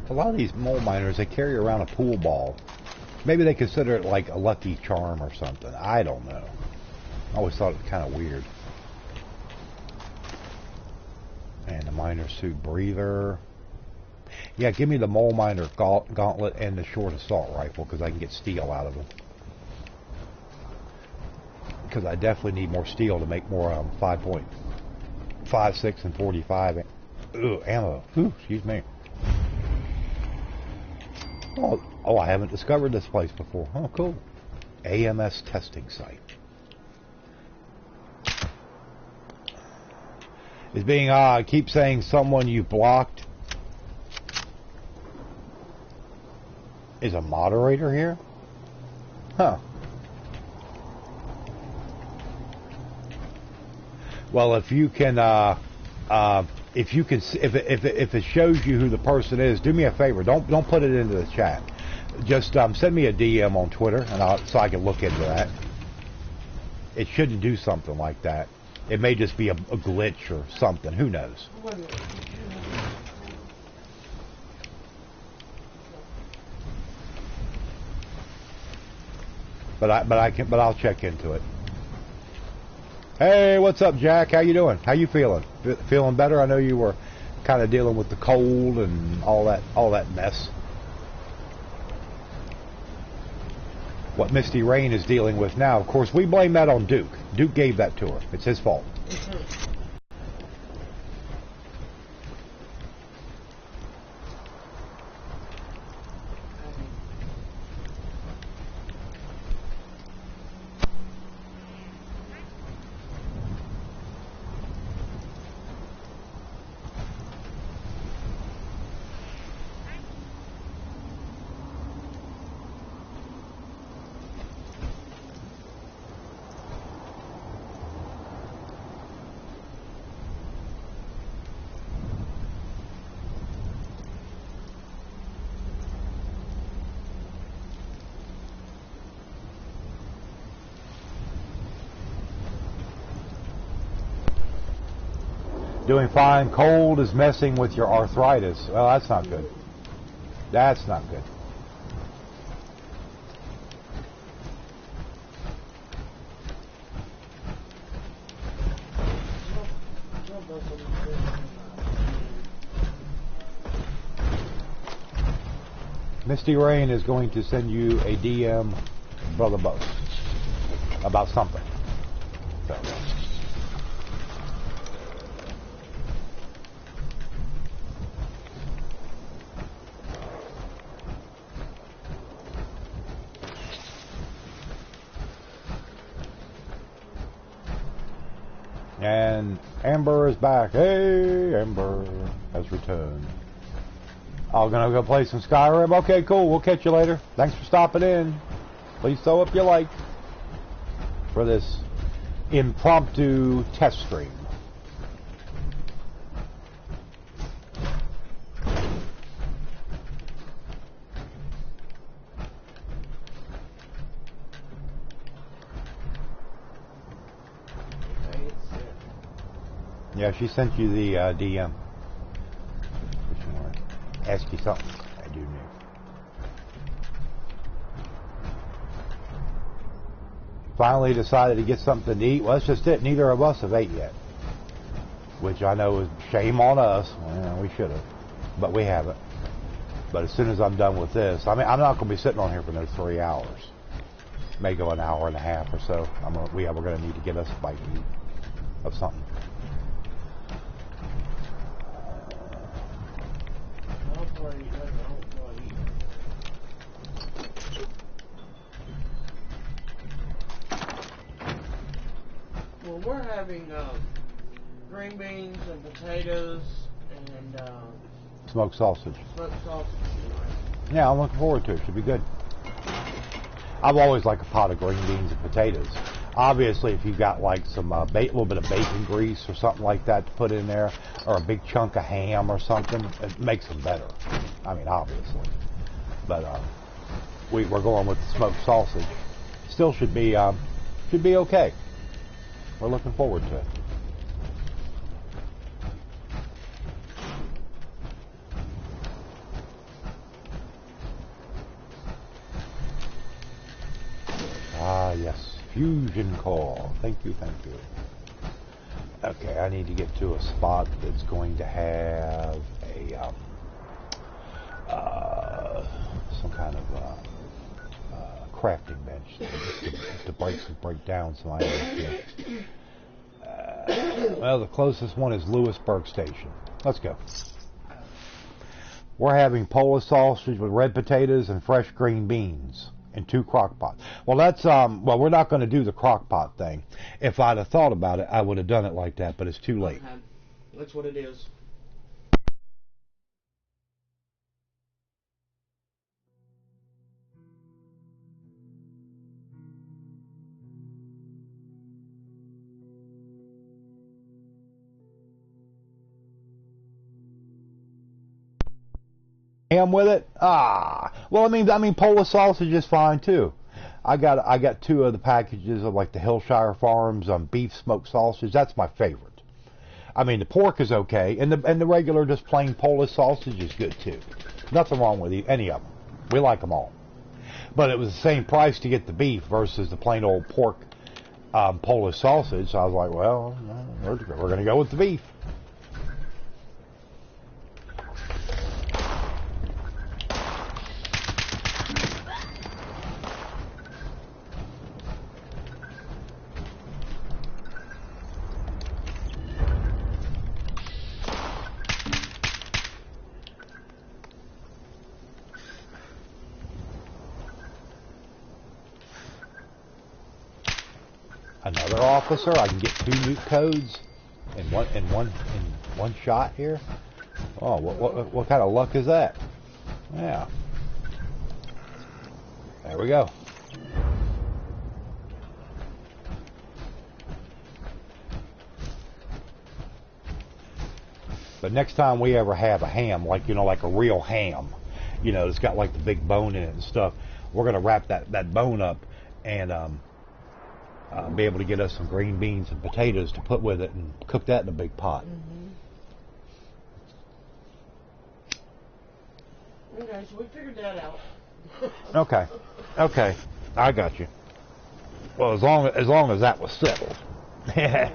Speaker 1: A lot of these mole miners, they carry around a pool ball. Maybe they consider it like a lucky charm or something. I don't know. I always thought it was kind of weird. And the miner suit breather. Yeah, give me the mole miner gauntlet and the short assault rifle because I can get steel out of them. Because I definitely need more steel to make more 5.5, 6, and 45 ammo. Ooh, excuse me. Oh, I haven't discovered this place before. Oh, cool. AMS testing site. It's being, keep saying someone you blocked is a moderator here? Huh. Well, if you can, if it shows you who the person is, do me a favor. Don't put it into the chat. Just send me a DM on Twitter, and so I can look into that. It shouldn't do something like that. It may just be a glitch or something. Who knows? But I'll check into it. Hey, what's up, Jack? How you doing? How you feeling? Feeling better? I know you were kind of dealing with the cold and all that mess. What Misty Rain is dealing with now, of course, we blame that on Duke. Duke gave that to her. It's his fault. Doing fine. Cold is messing with your arthritis. Well, that's not good. That's not good. Misty Rain is going to send you a DM, Brother Bo, about something. So. And Amber is back. Hey, Amber has returned. I'm gonna go play some Skyrim. Okay, cool. We'll catch you later. Thanks for stopping in. Please throw up your like for this impromptu test stream. Yeah, she sent you the DM. Ask you something. I do know. Finally decided to get something to eat. Well, that's just it. Neither of us have ate yet. Which I know is shame on us. Well, we should have. But we haven't. But as soon as I'm done with this, I mean, I'm not going to be sitting on here for another 3 hours. May go an hour and a half or so. We're going to need to get us a bite to eat of something.
Speaker 2: Well, we're having green beans and potatoes and
Speaker 1: smoked sausage.
Speaker 2: Smoked sausage tonight.
Speaker 1: Yeah, I'm looking forward to it. Should be good. I've always liked a pot of green beans and potatoes. Obviously, if you've got like some a little bit of bacon grease or something like that to put in there, or a big chunk of ham or something, it makes them better. I mean, obviously. But we're going with the smoked sausage. Still should be okay. We're looking forward to it. Ah, yes. Fusion core. Thank you, thank you. Okay, I need to get to a spot that's going to have a some kind of crafting bench to break down some items. Well, the closest one is Lewisburg Station. Let's go. We're having Polish sausage with red potatoes and fresh green beans in 2 crock pots. Well, that's well, we're not going to do the crock pot thing. If I'd have thought about it, I would have done it like that, but it's too late.
Speaker 2: That's what it is.
Speaker 1: Ham with it? Ah, well, I mean, Polish sausage is fine too. I got 2 of the packages of like the Hillshire Farms beef smoked sausage. That's my favorite. I mean, the pork is okay, and the regular just plain Polish sausage is good too. Nothing wrong with any of them. We like them all. But it was the same price to get the beef versus the plain old pork Polish sausage. So I was like, well, we're going to go with the beef. Another officer. I can get 2 nuke codes in one shot here. Oh, what kind of luck is that? Yeah. There we go. But next time we ever have a ham, like like a real ham, it's got like the big bone in it and stuff, we're gonna wrap that bone up and be able to get us some green beans and potatoes to put with it and cook that in a big pot.
Speaker 2: Okay, so we figured that out.
Speaker 1: Okay, I got you. Well, as long as that was settled. Yeah.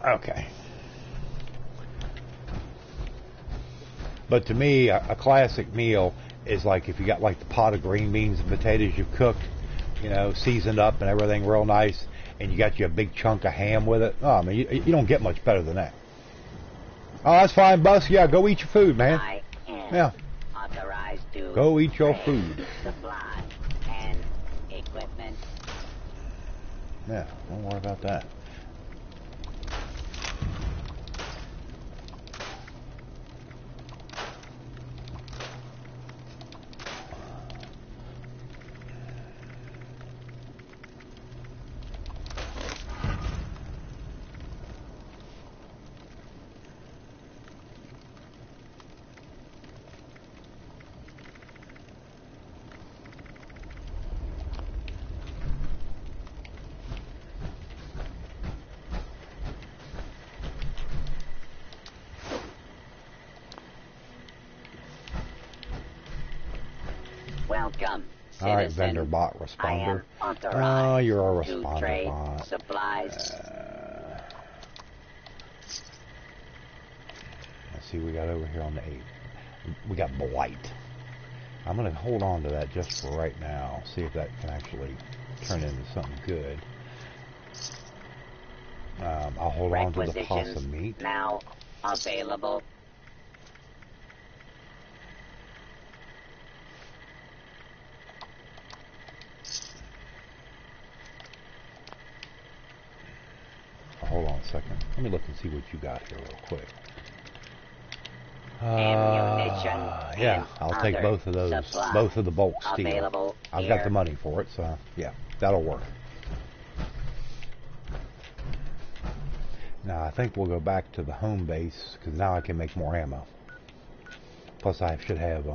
Speaker 1: Okay. But to me, a classic meal is like if you got like the pot of green beans and potatoes you've cooked, seasoned up and everything real nice, and you got you a big chunk of ham with it. Oh, I mean, you don't get much better than that. Oh, that's fine, Bus. Yeah, go eat your food, man. Yeah.
Speaker 3: Authorized to
Speaker 1: go eat your food.
Speaker 3: Supply and equipment.
Speaker 1: Yeah, don't worry about that.
Speaker 3: Welcome.
Speaker 1: All right, vendor bot responder. Oh, you're a responder bot.
Speaker 3: Supplies.
Speaker 1: Let's see what we got over here on the 8. We got blight. I'm going to hold on to that just for right now. See if that can actually turn into something good. I'll hold on to the possum meat.
Speaker 3: Now available.
Speaker 1: Hold on a second. Let me look and see what you got here real quick. Yeah, I'll take both of those, both of the bulk steel. I've got the money for it, so yeah, that'll work. Now I think we'll go back to the home base because now I can make more ammo. Plus I should have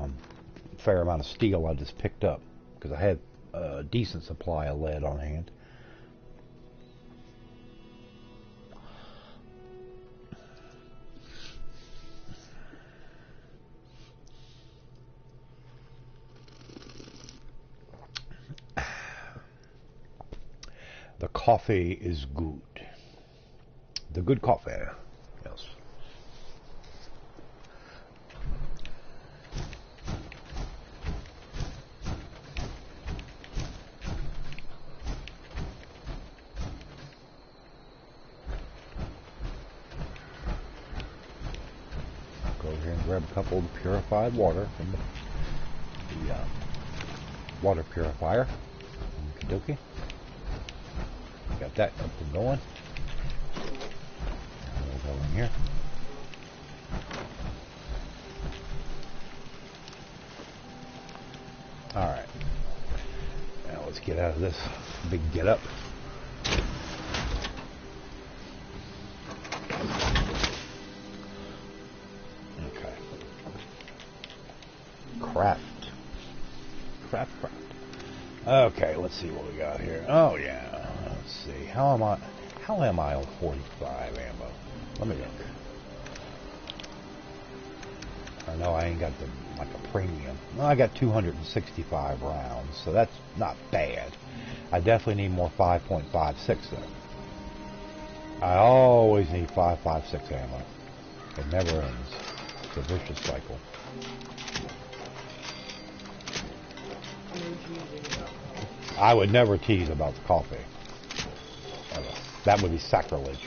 Speaker 1: fair amount of steel I just picked up because I had a decent supply of lead on hand. The coffee is good. The good coffee, yes. Go over here and grab a couple of purified water from the water purifier. Okie dokie. Got that up and going. We'll go in here. Alright. Now let's get out of this big get up. Okay. Craft. Craft. Okay, let's see what we got here. Oh yeah. Let's see. How am I on 45 ammo? Let me look. I know I ain't got like a premium. Well, I got 265 rounds, so that's not bad. I definitely need more 5.56 though. I always need 5.56 ammo. It never ends. It's a vicious cycle. I would never tease about the coffee. That would be sacrilege.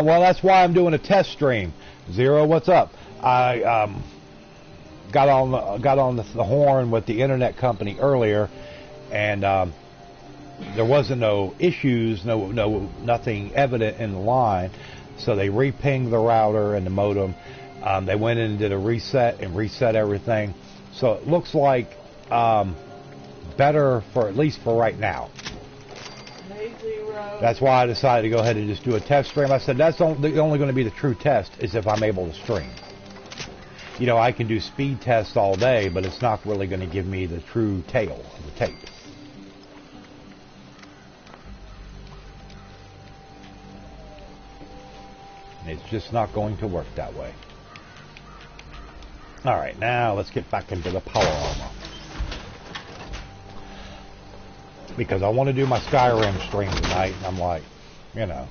Speaker 1: Well, that's why I'm doing a test stream. Zero, what's up? I got on the horn with the internet company earlier, and there wasn't no issues, nothing evident in the line, so they re-pinged the router and the modem. They went in and did a reset and reset everything, so it looks like better for at least for right now. That's why I decided to go ahead and just do a test stream. I said that's only going to be the true test is if I'm able to stream. You know, I can do speed tests all day, but it's not really going to give me the true tail of the tape. It's just not going to work that way. Alright, now let's get back into the power armor. Because I want to do my Skyrim stream tonight, and I'm like, you know.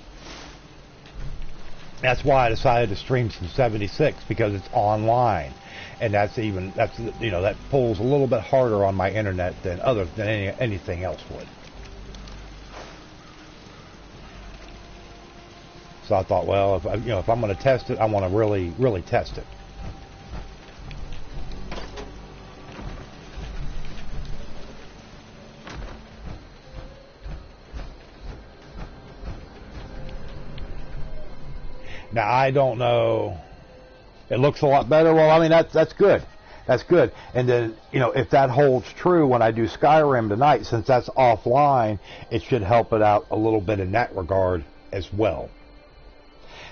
Speaker 1: That's why I decided to stream some 76, because it's online. And that pulls a little bit harder on my internet than anything else would. So I thought, well, if I'm going to test it, I want to really, really test it. Now I don't know. It looks a lot better. Well, I mean that's good. That's good. And then if that holds true when I do Skyrim tonight, since that's offline, it should help it out a little bit in that regard as well.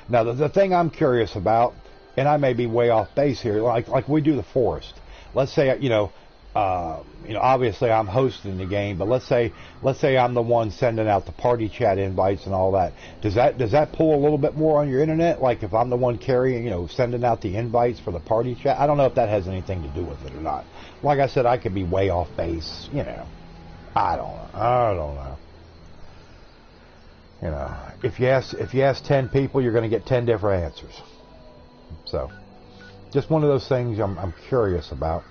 Speaker 1: Now the thing I'm curious about, and I may be way off base here, like we do the forest. Let's say obviously I'm hosting the game, but let's say I'm the one sending out the party chat invites and all that. Does that pull a little bit more on your internet? Like if I'm the one carrying, sending out the invites for the party chat? I don't know if that has anything to do with it or not. Like I said, I could be way off base. I don't know. If you ask 10 people, you're going to get 10 different answers. So, just one of those things I'm curious about.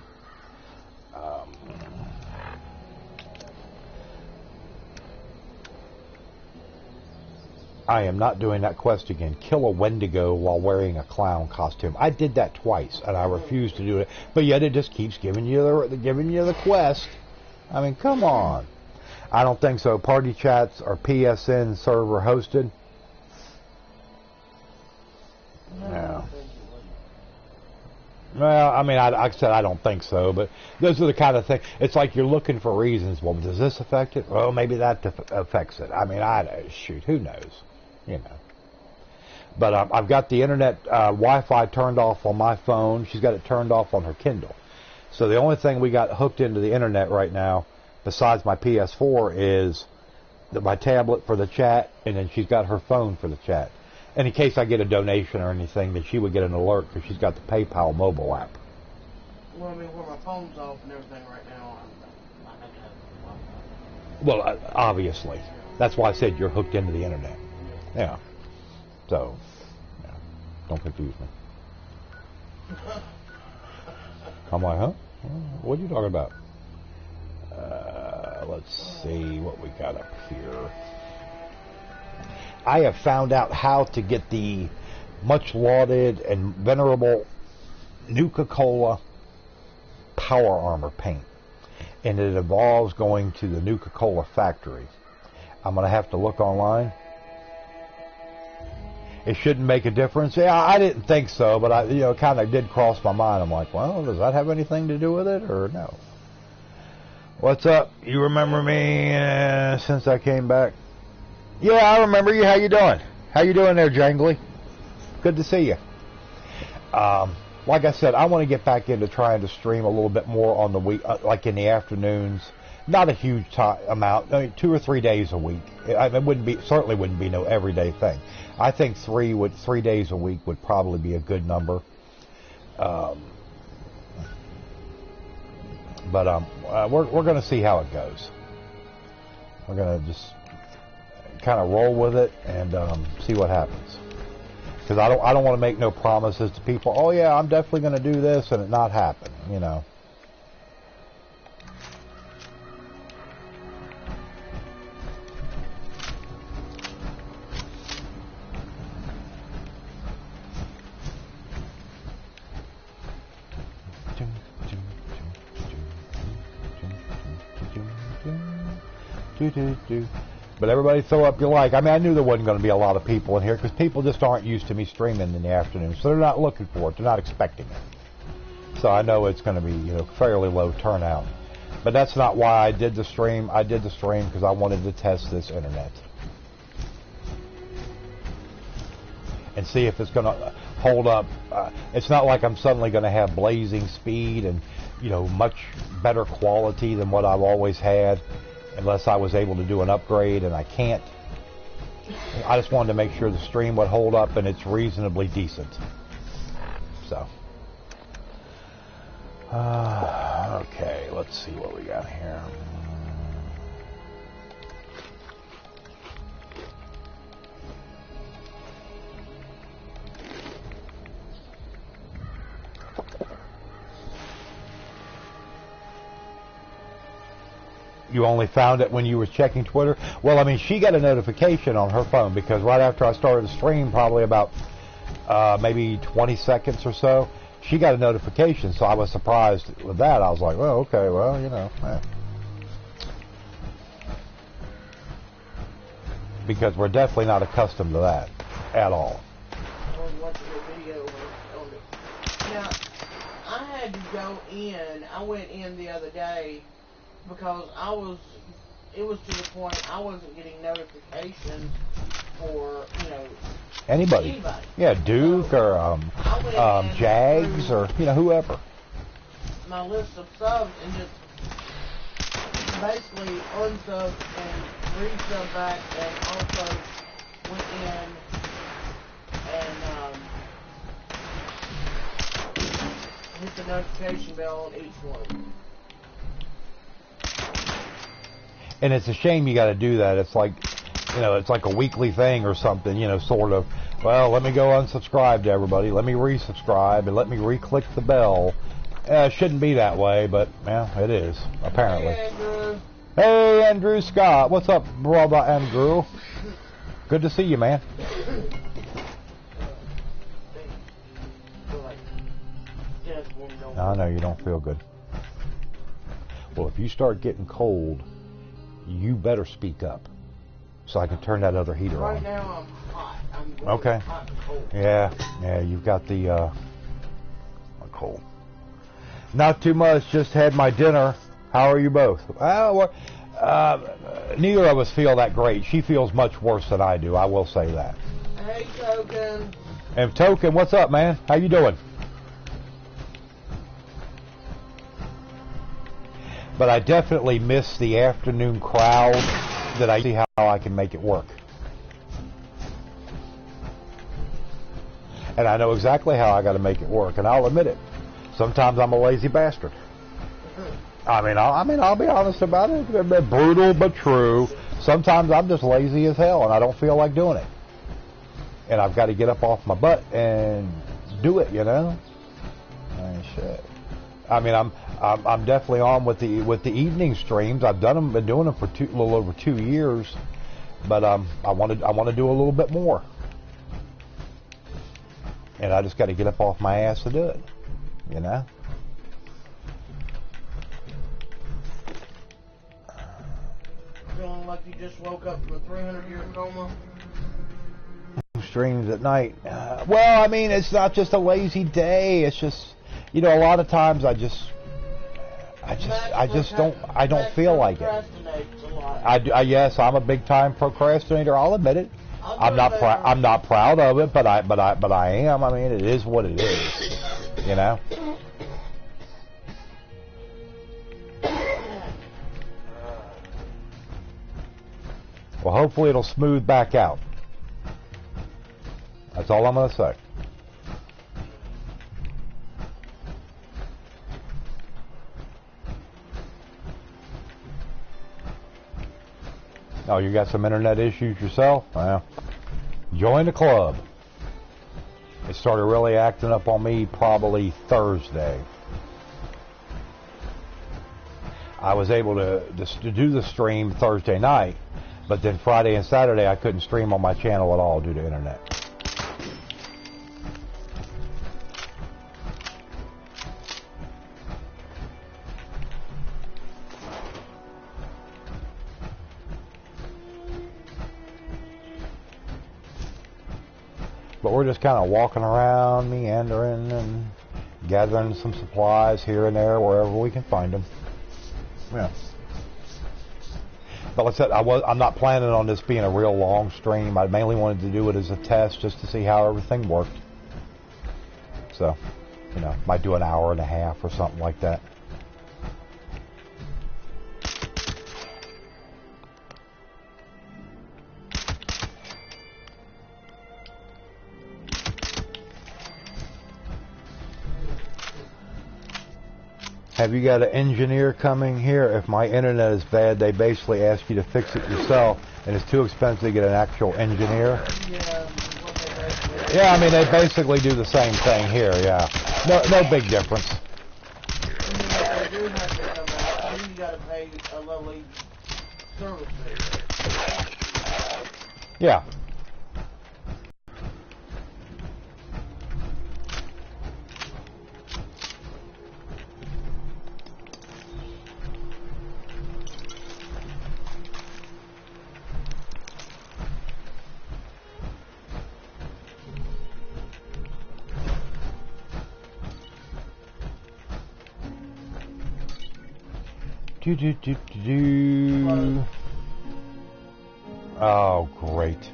Speaker 1: I am not doing that quest again. Kill a Wendigo while wearing a clown costume. I did that twice, and I refused to do it. But yet it just keeps giving you the quest. I mean, come on. I don't think so. Party chats or PSN server hosted. Well, I mean, like I said, I don't think so, but those are the kind of things. It's like you're looking for reasons. Well, does this affect it? Well, maybe that affects it. I mean, shoot, who knows? You know. But I've got the internet Wi-Fi turned off on my phone. She's got it turned off on her Kindle. So the only thing we got hooked into the internet right now, besides my PS4, is my tablet for the chat, and then she's got her phone for the chat. And in case I get a donation or anything, then she would get an alert because she's got the PayPal mobile app.
Speaker 2: Well, I mean, where my phone's off and everything right now,
Speaker 1: Well, obviously. That's why I said you're hooked into the internet. Yeah. So, yeah. Don't confuse me. I'm like, huh? What are you talking about? Let's see what we got up here. I have found out how to get the much lauded and venerable Nuka-Cola Power Armor paint. And it involves going to the Nuka-Cola factory. I'm going to have to look online. It shouldn't make a difference. Yeah, I didn't think so, but it kind of did cross my mind. I'm like, well, does that have anything to do with it or no? What's up? You remember me since I came back? Yeah, I remember you. How you doing? How you doing there, Jangly? Good to see you. Like I said, I want to get back into trying to stream a little bit more on the week, like in the afternoons. Not a huge amount. I mean, 2 or 3 days a week. It certainly wouldn't be no everyday thing. I think 3 days a week would probably be a good number. But we're going to see how it goes. We're going to just kind of roll with it and see what happens. Because I don't want to make no promises to people. Oh yeah, I'm definitely going to do this, and it not happen. You know. But everybody throw up your like. I mean, I knew there wasn't going to be a lot of people in here because people just aren't used to me streaming in the afternoon, so they're not looking for it. They're not expecting it. So I know it's going to be fairly low turnout. But that's not why I did the stream. I did the stream because I wanted to test this internet and see if it's going to hold up. It's not like I'm suddenly going to have blazing speed and much better quality than what I've always had. Unless I was able to do an upgrade, and I can't. I just wanted to make sure the stream would hold up and it's reasonably decent. So. Okay, let's see what we got here. You only found it when you were checking Twitter? Well, I mean, she got a notification on her phone because right after I started the stream, probably about maybe 20 seconds or so, she got a notification. So I was surprised with that. I was like, well, okay, well, because we're definitely not accustomed to that at all.
Speaker 2: I was watching a video on it. Now, I had to go in. I went in the other day because it was to the point I wasn't getting notifications for,
Speaker 1: anybody. Yeah, Duke or Jags or, whoever.
Speaker 2: My list of subs and just basically unsub and resub back and also went in and hit the notification bell on each one.
Speaker 1: And it's a shame you got to do that. It's like, it's like a weekly thing or something, sort of. Well, let me go unsubscribe to everybody. Let me resubscribe and let me re-click the bell. It shouldn't be that way, but, yeah, it is, apparently.
Speaker 2: Hey, Andrew.
Speaker 1: Hey, Andrew Scott. What's up, brother Andrew? Good to see you, man. I know you don't feel good. Well, if you start getting cold, you better speak up so I can turn that other heater on.
Speaker 2: Right now I'm hot. I'm
Speaker 1: okay.
Speaker 2: Hot and cold.
Speaker 1: Yeah, you've got the cool. Not too much. Just had my dinner. How are you both? Well, neither of us feel that great. She feels much worse than I do. I will say that.
Speaker 2: Hey, Token.
Speaker 1: And Token, what's up, man? How you doing? But I definitely miss the afternoon crowd. That I see how I can make it work. And I know exactly how I got to make it work, and I'll admit it. Sometimes I'm a lazy bastard. I mean, I'll be honest about it. Brutal but true. Sometimes I'm just lazy as hell, and I don't feel like doing it. And I've got to get up off my butt and do it, you know. I mean, shit. I mean, I'm definitely on with the evening streams. Been doing them for a little over 2 years, but I want to do a little bit more. And I just got to get up off my ass to do it, you know?
Speaker 2: Feeling like you just woke up from a 300-year coma?
Speaker 1: Streams at night. Well, I mean, it's not just a lazy day. It's just, you know, a lot of times I don't feel like it. Yes, I'm a big time procrastinator. I'll admit it. I'm not proud of it, but I am. I mean, it is what it is, you know. Well, hopefully it'll smooth back out. That's all I'm gonna say. Oh, you got some internet issues yourself? Well, join the club. It started really acting up on me probably Thursday. I was able to do the stream Thursday night, but then Friday and Saturday I couldn't stream on my channel at all due to internet. But we're just kind of walking around, meandering, and gathering some supplies here and there, wherever we can find them. Yeah. But like I said, I'm not planning on this being a real long stream. I mainly wanted to do it as a test, just to see how everything worked. So, you know, might do an hour and a half or something like that. Have you got an engineer coming here? If my internet is bad, they basically ask you to fix it yourself, and it's too expensive to get an actual engineer. Yeah, I mean, they basically do the same thing here, yeah. No big difference.
Speaker 2: They do have to come out. You got to pay a lovely service fee.
Speaker 1: Yeah. Oh, great.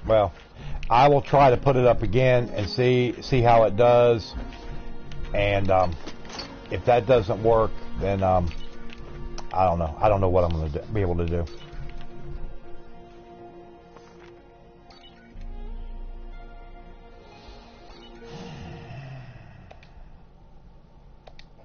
Speaker 1: Well, I will try to put it up again and see how it does. And if that doesn't work, then I don't know. I don't know what I'm going to be able to do.